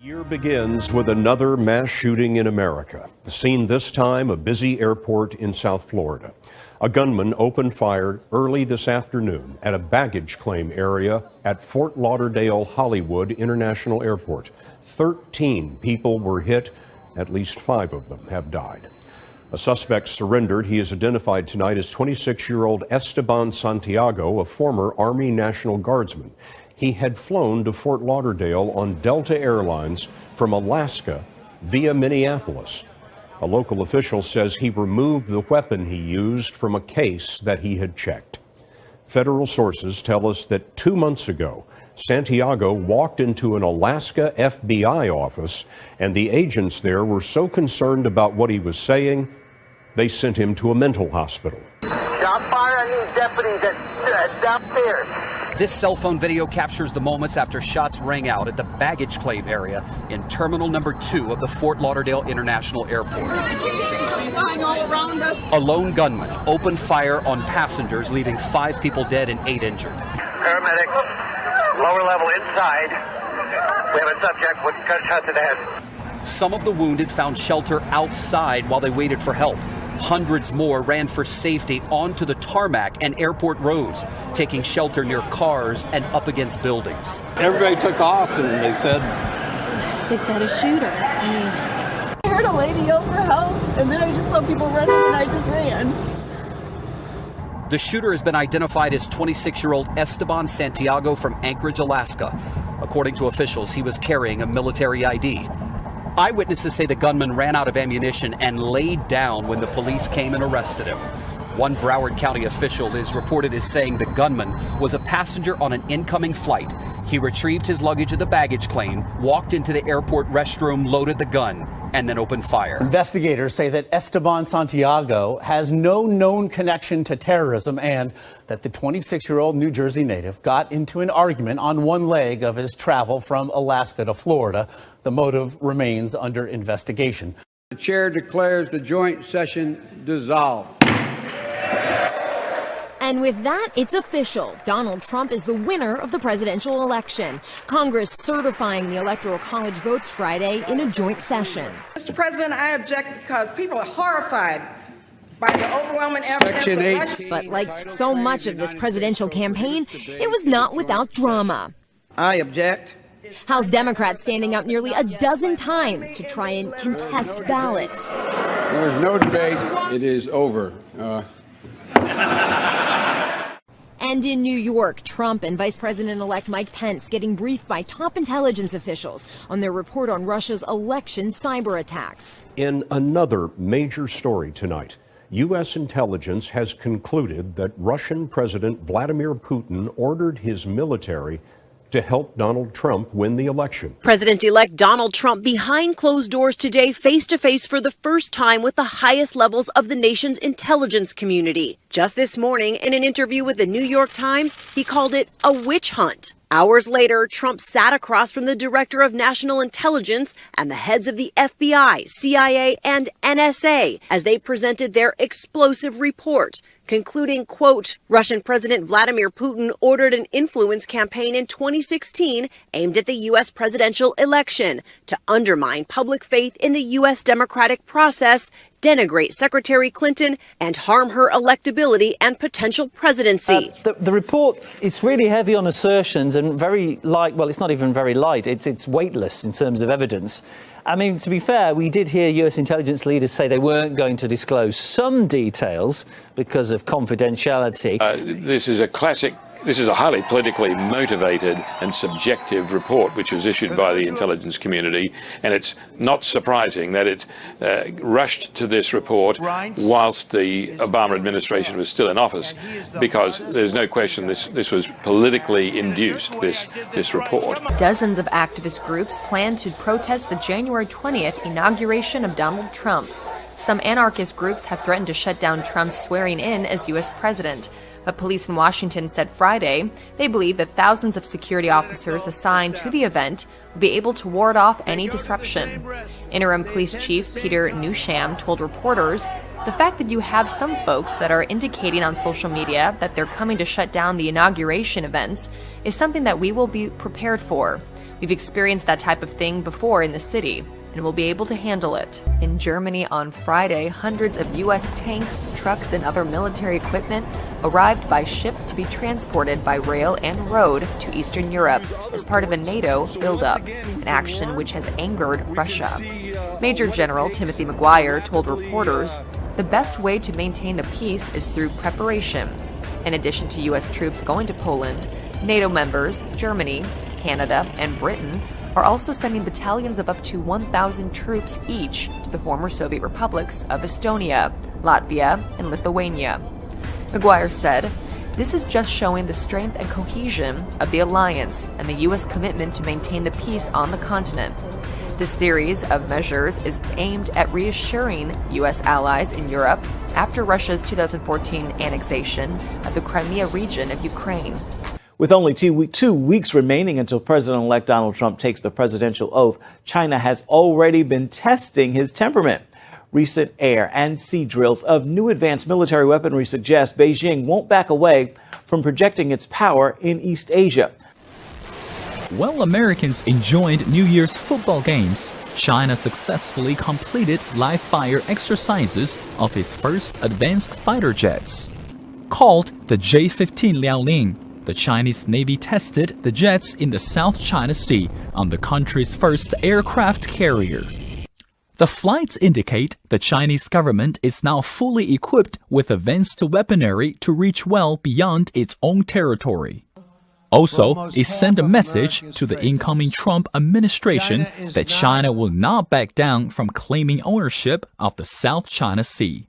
Year begins with another mass shooting in America. The scene this time, a busy airport in South Florida. A gunman opened fire early this afternoon at a baggage claim area at Fort Lauderdale Hollywood International Airport. 13 people were hit. At least 5 of them have died. A suspect surrendered. He is identified tonight as 26-year-old Esteban Santiago, a former Army National Guardsman. He had flown to Fort Lauderdale on Delta Airlines from Alaska via Minneapolis. A local official says he removed the weapon he used from a case that he had checked. Federal sources tell us that 2 months ago, Santiago walked into an Alaska FBI office, and the agents there were so concerned about what he was saying, they sent him to a mental hospital. Stop firing these deputies downstairs. This cell phone video captures the moments after shots rang out at the baggage claim area in Terminal Number 2 of the Fort Lauderdale International Airport. A lone gunman opened fire on passengers, leaving 5 people dead and 8 injured. Paramedic, lower level inside. We have a subject with gunshot to the head. Some of the wounded found shelter outside while they waited for help. Hundreds more ran for safety onto the tarmac and airport roads, taking shelter near cars and up against buildings. Everybody took off, and they said a shooter. I heard a lady yell for help, and then I just saw people running, and I just ran. The shooter has been identified as 26-year-old Esteban Santiago from Anchorage, Alaska. According to officials, he was carrying a military ID. Eyewitnesses say the gunman ran out of ammunition and laid down when the police came and arrested him. One Broward County official is reported as saying the gunman was a passenger on an incoming flight. He retrieved his luggage at the baggage claim, walked into the airport restroom, loaded the gun, and then opened fire. Investigators say that Esteban Santiago has no known connection to terrorism and that the 26-year-old New Jersey native got into an argument on one leg of his travel from Alaska to Florida. The motive remains under investigation. The chair declares the joint session dissolved. And with that, it's official. Donald Trump is the winner of the presidential election. Congress certifying the Electoral College votes Friday in a joint session. Mr. President, I object because people are horrified by the overwhelming evidence of Russia. But like so much of this presidential campaign, it was not without drama. I object. House Democrats standing up nearly a dozen times to try and contest ballots. There's no debate. It is over. And in New York, Trump and Vice President-elect Mike Pence getting briefed by top intelligence officials on their report on Russia's election cyber attacks. In another major story tonight, U.S. intelligence has concluded that Russian President Vladimir Putin ordered his military to help Donald Trump win the election. President-elect Donald Trump behind closed doors today, face-to-face for the first time with the highest levels of the nation's intelligence community. Just this morning, in an interview with the New York Times, he called it a witch hunt. Hours later, Trump sat across from the director of national intelligence and the heads of the FBI, CIA, and NSA as they presented their explosive report, concluding, quote, Russian President Vladimir Putin ordered an influence campaign in 2016 aimed at the U.S. presidential election to undermine public faith in the U.S. democratic process, denigrate Secretary Clinton, and harm her electability and potential presidency. The report is really heavy on assertions and very light. Well, it's not even very light. It's weightless in terms of evidence. I mean, to be fair, we did hear U.S. intelligence leaders say they weren't going to disclose some details because of confidentiality. This is a highly politically motivated and subjective report which was issued by the intelligence community, and it's not surprising that it rushed to this report whilst the Obama administration was still in office, because there's no question this was politically induced, this report. Dozens of activist groups plan to protest the January 20th inauguration of Donald Trump. Some anarchist groups have threatened to shut down Trump's swearing in as U.S. president. But police in Washington said Friday they believe that thousands of security officers assigned to the event will be able to ward off any disruption. Interim Police Chief Peter Newsham told reporters, the fact that you have some folks that are indicating on social media that they're coming to shut down the inauguration events is something that we will be prepared for. We've experienced that type of thing before in the city, and we'll be able to handle it. In Germany on Friday, hundreds of U.S. tanks, trucks, and other military equipment arrived by ship to be transported by rail and road to Eastern Europe as part of a NATO buildup, an action which has angered Russia. Major General Timothy McGuire told reporters, "The best way to maintain the peace is through preparation." In addition to U.S. troops going to Poland, NATO members, Germany, Canada, and Britain are also sending battalions of up to 1,000 troops each to the former Soviet republics of Estonia, Latvia, and Lithuania. McGuire said, "This is just showing the strength and cohesion of the alliance and the U.S. commitment to maintain the peace on the continent. This series of measures is aimed at reassuring U.S. allies in Europe after Russia's 2014 annexation of the Crimea region of Ukraine." With only 2 weeks remaining until President-elect Donald Trump takes the presidential oath, China has already been testing his temperament. Recent air and sea drills of new advanced military weaponry suggest Beijing won't back away from projecting its power in East Asia. While Americans enjoyed New Year's football games, China successfully completed live-fire exercises of its first advanced fighter jets. Called the J-15 Liaoning, the Chinese Navy tested the jets in the South China Sea on the country's first aircraft carrier. The flights indicate the Chinese government is now fully equipped with advanced weaponry to reach well beyond its own territory. Also, it sent a message to the incoming Trump administration that China will not back down from claiming ownership of the South China Sea.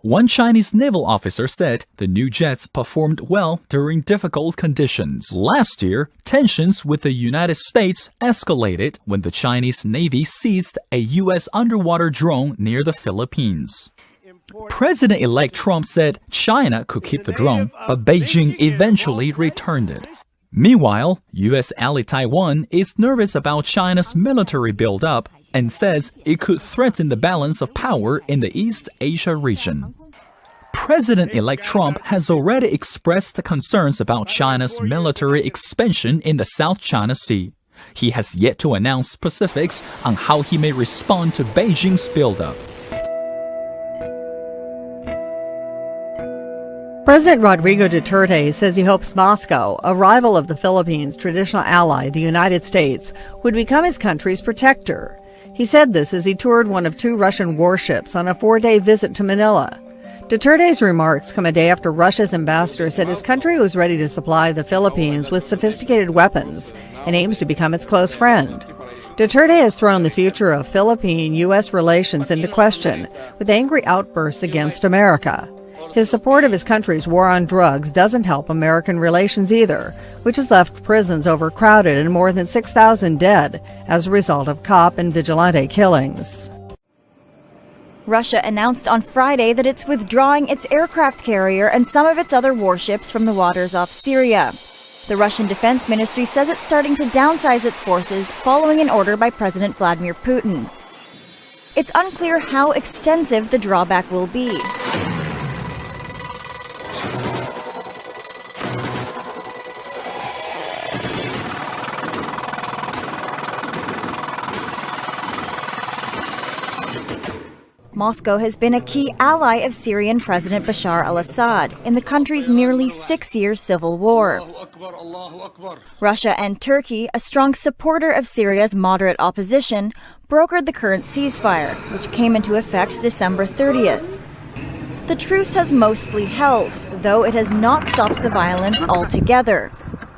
One Chinese naval officer said the new jets performed well during difficult conditions. Last year, tensions with the United States escalated when the Chinese Navy seized a U.S. underwater drone near the Philippines. President-elect Trump said China could keep the drone, but Beijing eventually returned it. Meanwhile, U.S. ally Taiwan is nervous about China's military buildup and says it could threaten the balance of power in the East Asia region. President-elect Trump has already expressed concerns about China's military expansion in the South China Sea. He has yet to announce specifics on how he may respond to Beijing's buildup. President Rodrigo Duterte says he hopes Moscow, a rival of the Philippines' traditional ally, the United States, would become his country's protector. He said this as he toured one of 2 Russian warships on a 4-day visit to Manila. Duterte's remarks come a day after Russia's ambassador said his country was ready to supply the Philippines with sophisticated weapons and aims to become its close friend. Duterte has thrown the future of Philippine-U.S. relations into question with angry outbursts against America. His support of his country's war on drugs doesn't help American relations either, which has left prisons overcrowded and more than 6,000 dead as a result of cop and vigilante killings. Russia announced on Friday that it's withdrawing its aircraft carrier and some of its other warships from the waters off Syria. The Russian Defense Ministry says it's starting to downsize its forces following an order by President Vladimir Putin. It's unclear how extensive the drawback will be. Moscow has been a key ally of Syrian President Bashar al-Assad in the country's nearly 6-year civil war. Russia and Turkey, a strong supporter of Syria's moderate opposition, brokered the current ceasefire, which came into effect December 30th. The truce has mostly held, though it has not stopped the violence altogether.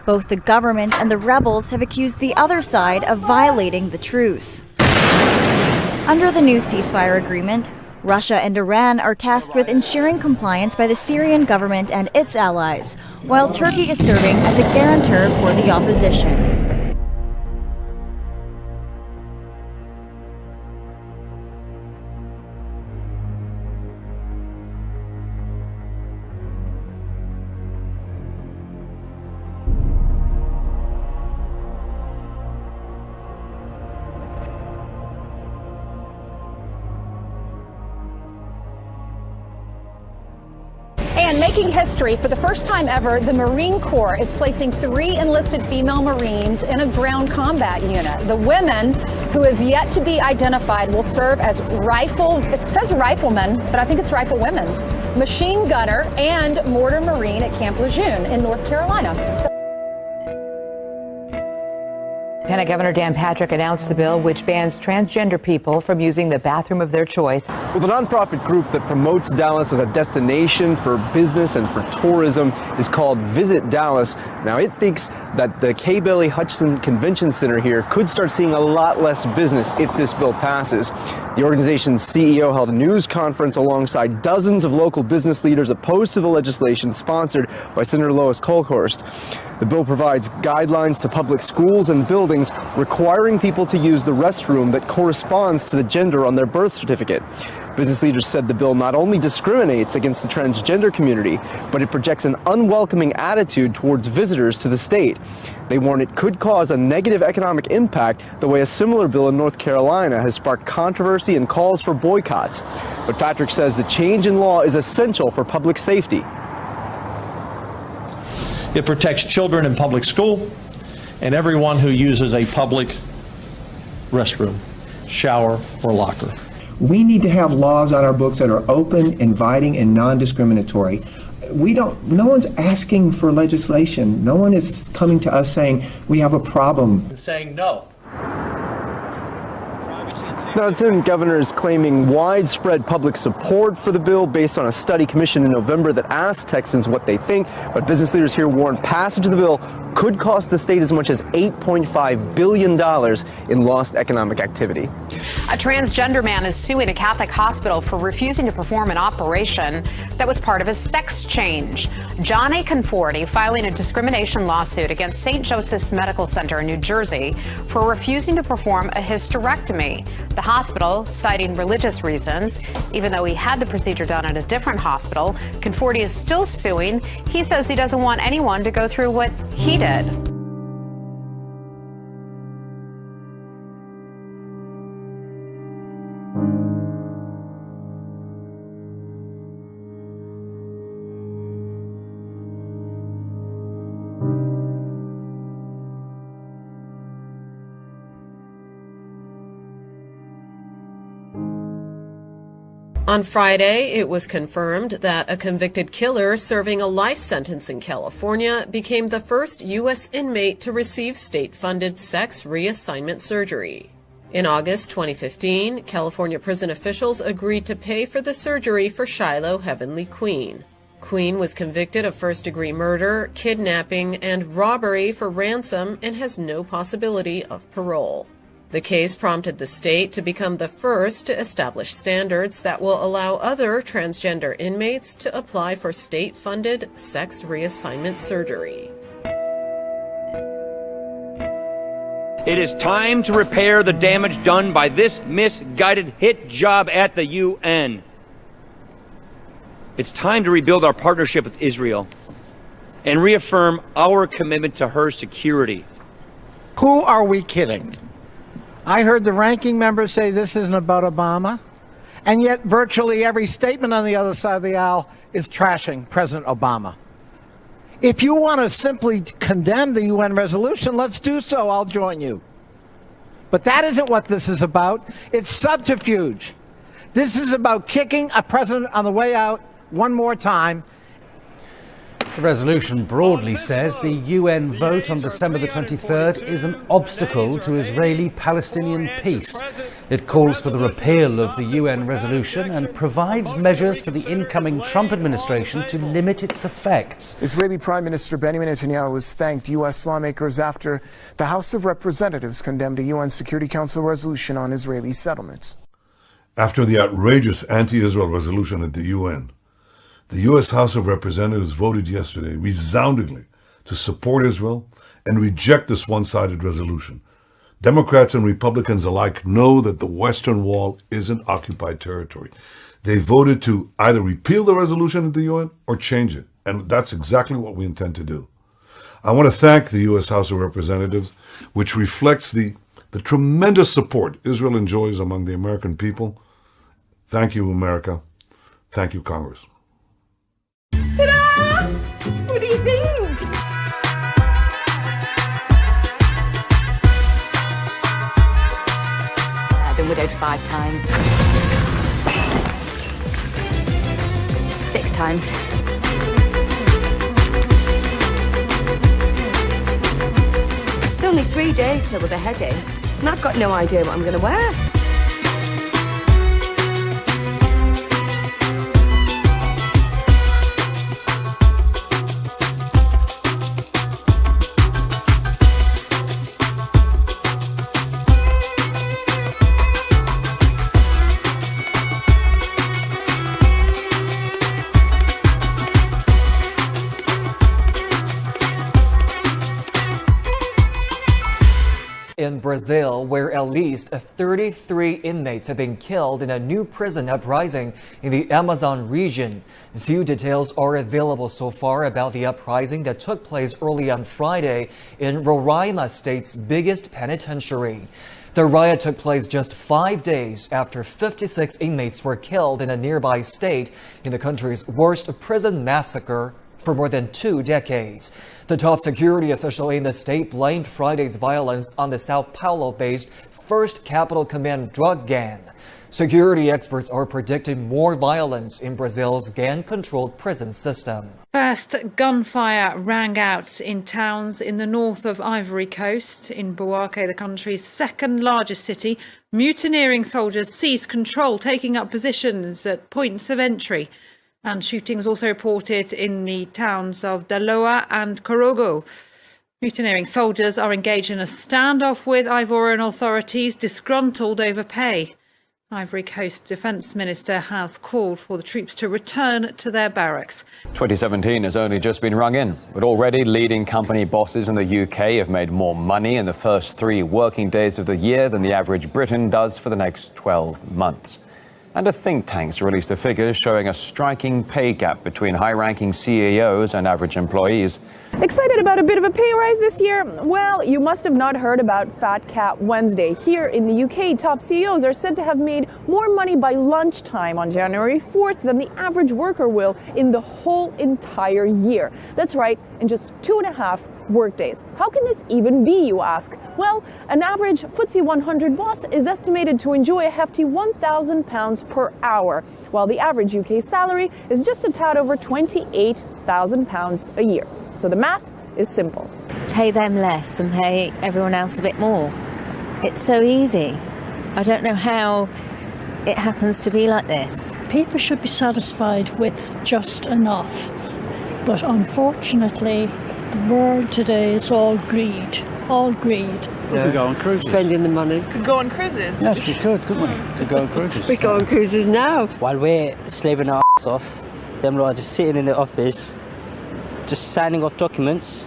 Both the government and the rebels have accused the other side of violating the truce. Under the new ceasefire agreement, Russia and Iran are tasked with ensuring compliance by the Syrian government and its allies, while Turkey is serving as a guarantor for the opposition. And making history, for the first time ever, the Marine Corps is placing 3 enlisted female Marines in a ground combat unit. The women, who have yet to be identified, will serve as it says riflemen, but I think it's rifle women, machine gunner, and mortar Marine at Camp Lejeune in North Carolina. Lieutenant Governor Dan Patrick announced the bill which bans transgender people from using the bathroom of their choice. Well, the nonprofit group that promotes Dallas as a destination for business and for tourism is called Visit Dallas. Now, it thinks that the Kay Bailey Hutchinson Convention Center here could start seeing a lot less business if this bill passes. The organization's CEO held a news conference alongside dozens of local business leaders opposed to the legislation sponsored by Senator Lois Kolkhorst. The bill provides guidelines to public schools and buildings requiring people to use the restroom that corresponds to the gender on their birth certificate. Business leaders said the bill not only discriminates against the transgender community, but it projects an unwelcoming attitude towards visitors to the state. They warn it could cause a negative economic impact the way a similar bill in North Carolina has sparked controversy and calls for boycotts. But Patrick says the change in law is essential for public safety. It protects children in public school and everyone who uses a public restroom, shower, or locker. We need to have laws on our books that are open, inviting, and non-discriminatory. No one's asking for legislation. No one is coming to us saying we have a problem. Saying no. Now, the Lieutenant Governor is claiming widespread public support for the bill based on a study commissioned in November that asked Texans what they think. But business leaders here warn passage of the bill could cost the state as much as $8.5 billion in lost economic activity. A transgender man is suing a Catholic hospital for refusing to perform an operation that was part of his sex change. John A. Conforti filing a discrimination lawsuit against St. Joseph's Medical Center in New Jersey for refusing to perform a hysterectomy. The hospital citing religious reasons. Even though he had the procedure done at a different hospital, Conforti is still suing. He says he doesn't want anyone to go through what he did. On Friday, it was confirmed that a convicted killer serving a life sentence in California became the first U.S. inmate to receive state-funded sex reassignment surgery. In August 2015, California prison officials agreed to pay for the surgery for Shiloh Heavenly Queen. Queen was convicted of first-degree murder, kidnapping, and robbery for ransom and has no possibility of parole. The case prompted the state to become the first to establish standards that will allow other transgender inmates to apply for state-funded sex reassignment surgery. It is time to repair the damage done by this misguided hit job at the UN. It's time to rebuild our partnership with Israel and reaffirm our commitment to her security. Who are we kidding? I heard the ranking member say this isn't about Obama, and yet virtually every statement on the other side of the aisle is trashing President Obama. If you want to simply condemn the UN resolution, let's do so. I'll join you. But that isn't what this is about. It's subterfuge. This is about kicking a president on the way out one more time. The resolution broadly says the UN vote on December the 23rd is an obstacle to Israeli-Palestinian peace. It calls for the repeal of the UN resolution and provides measures for the incoming Trump administration to limit its effects. Israeli Prime Minister Benjamin Netanyahu has thanked U.S. lawmakers after the House of Representatives condemned a UN Security Council resolution on Israeli settlements. After the outrageous anti-Israel resolution at the UN, the U.S. House of Representatives voted yesterday resoundingly to support Israel and reject this one-sided resolution. Democrats and Republicans alike know that the Western Wall isn't occupied territory. They voted to either repeal the resolution at the UN or change it, and that's exactly what we intend to do. I want to thank the U.S. House of Representatives, which reflects the tremendous support Israel enjoys among the American people. Thank you, America. Thank you, Congress. Ta-da! What do you think? I've been widowed 5 times. 6 times. It's only 3 days till the beheading, and I've got no idea what I'm going to wear. In Brazil, where at least 33 inmates have been killed in a new prison uprising in the Amazon region. Few details are available so far about the uprising that took place early on Friday in Roraima State's biggest penitentiary. The riot took place just 5 days after 56 inmates were killed in a nearby state in the country's worst prison massacre for more than 2 decades. The top security official in the state blamed Friday's violence on the Sao Paulo-based First Capital Command drug gang. Security experts are predicting more violence in Brazil's gang-controlled prison system. First gunfire rang out in towns in the north of Ivory Coast. In Bouake, the country's second largest city, mutineering soldiers seized control, taking up positions at points of entry. And shooting was also reported in the towns of Daloa and Korogo. Mutineering soldiers are engaged in a standoff with Ivorian authorities, disgruntled over pay. Ivory Coast Defence Minister has called for the troops to return to their barracks. 2017 has only just been rung in, but already leading company bosses in the UK have made more money in the first 3 working days of the year than the average Briton does for the next 12 months. And a think tank's released a figure showing a striking pay gap between high-ranking CEOs and average employees. Excited about a bit of a pay rise this year? Well, you must have not heard about Fat Cat Wednesday. Here in the UK, top CEOs are said to have made more money by lunchtime on January 4th than the average worker will in the whole entire year. That's right, in just 2.5 workdays. How can this even be, you ask? Well, an average FTSE 100 boss is estimated to enjoy a hefty £1,000 per hour, while the average UK salary is just a tad over £28,000 a year. So the math is simple. Pay them less and pay everyone else a bit more. It's so easy. I don't know how it happens to be like this. People should be satisfied with just enough. But unfortunately, the world today is all greed. All greed. We could go on cruises. Spending the money. Could go on cruises. Yes, we could, couldn't we? Could go on cruises. We go on cruises now. While we're slaving our ass off, them lot are just sitting in the office, just signing off documents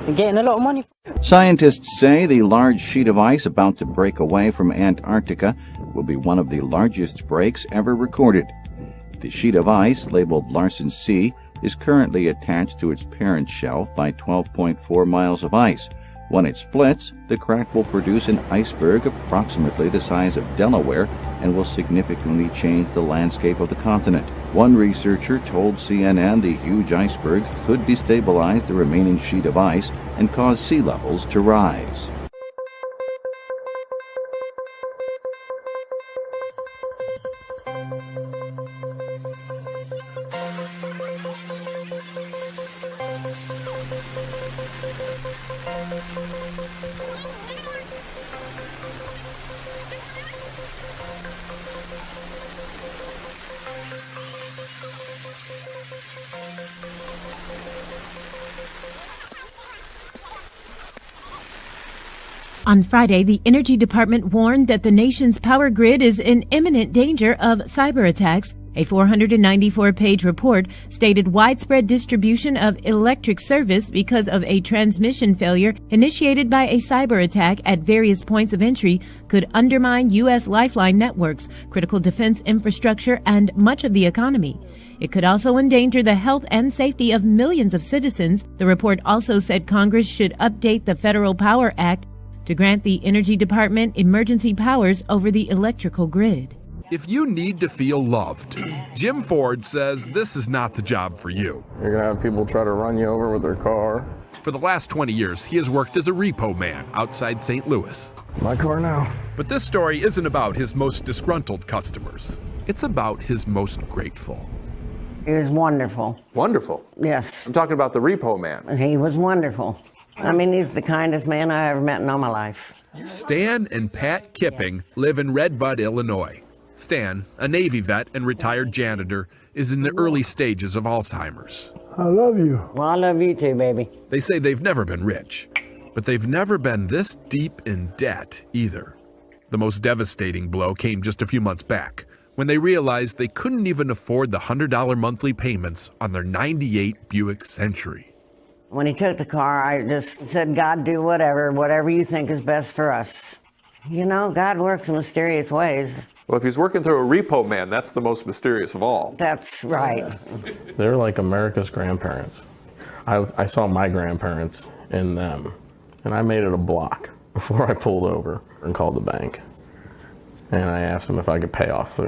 and getting a lot of money. Scientists say the large sheet of ice about to break away from Antarctica will be one of the largest breaks ever recorded. The sheet of ice, labeled Larsen C, is currently attached to its parent shelf by 12.4 miles of ice. When it splits, the crack will produce an iceberg approximately the size of Delaware and will significantly change the landscape of the continent. One researcher told CNN the huge iceberg could destabilize the remaining sheet of ice and cause sea levels to rise. On Friday, the Energy Department warned that the nation's power grid is in imminent danger of cyber attacks. A 494-page report stated widespread distribution of electric service because of a transmission failure initiated by a cyber attack at various points of entry could undermine U.S. lifeline networks, critical defense infrastructure, and much of the economy. It could also endanger the health and safety of millions of citizens. The report also said Congress should update the Federal Power Act to grant the Energy Department emergency powers over the electrical grid. If you need to feel loved, Jim Ford says this is not the job for you. You're going to have people try to run you over with their car. For the last 20 years, he has worked as a repo man outside St. Louis. My car now. But this story isn't about his most disgruntled customers. It's about his most grateful. He was wonderful. Wonderful? Yes. I'm talking about the repo man. He was wonderful. I mean, he's the kindest man I ever met in all my life. Stan and Pat Kipping live in Red Bud, Illinois. Stan, a Navy vet and retired janitor, is in the early stages of Alzheimer's. I love you. Well, I love you too, baby. They say they've never been rich, but they've never been this deep in debt either. The most devastating blow came just a few months back, when they realized they couldn't even afford the $100 monthly payments on their '98 Buick Century. When he took the car, I just said, God, do whatever you think is best for us. You know, God works in mysterious ways. Well, if he's working through a repo man, that's the most mysterious of all. That's right. They're like America's grandparents. I saw my grandparents in them, and I made it a block before I pulled over and called the bank. And I asked them if I could pay off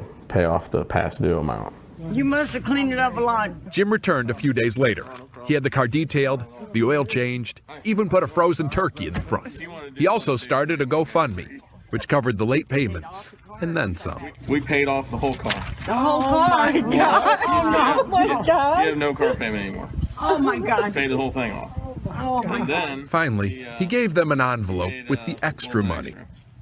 the past due amount. You must have cleaned it up a lot. Jim returned a few days later. He had the car detailed, the oil changed, even put a frozen turkey in the front. He also started a GoFundMe, which covered the late payments and then some. We paid off the whole car. The whole car? Oh, my God. Oh, my God. You have no car payment anymore. Oh, my God. Paid the whole thing off. Oh, my And then, finally, he gave them an envelope with the extra money.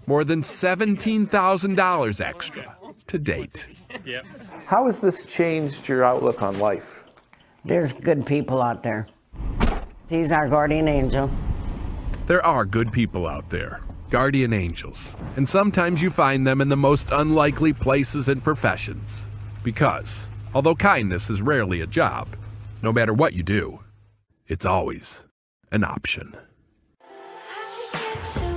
More than $17,000 extra to date. Yep. How has this changed your outlook on life? There's good people out there. He's our guardian angel. There are good people out there, guardian angels, and sometimes you find them in the most unlikely places and professions. Because, although kindness is rarely a job, no matter what you do, it's always an option. How'd you get so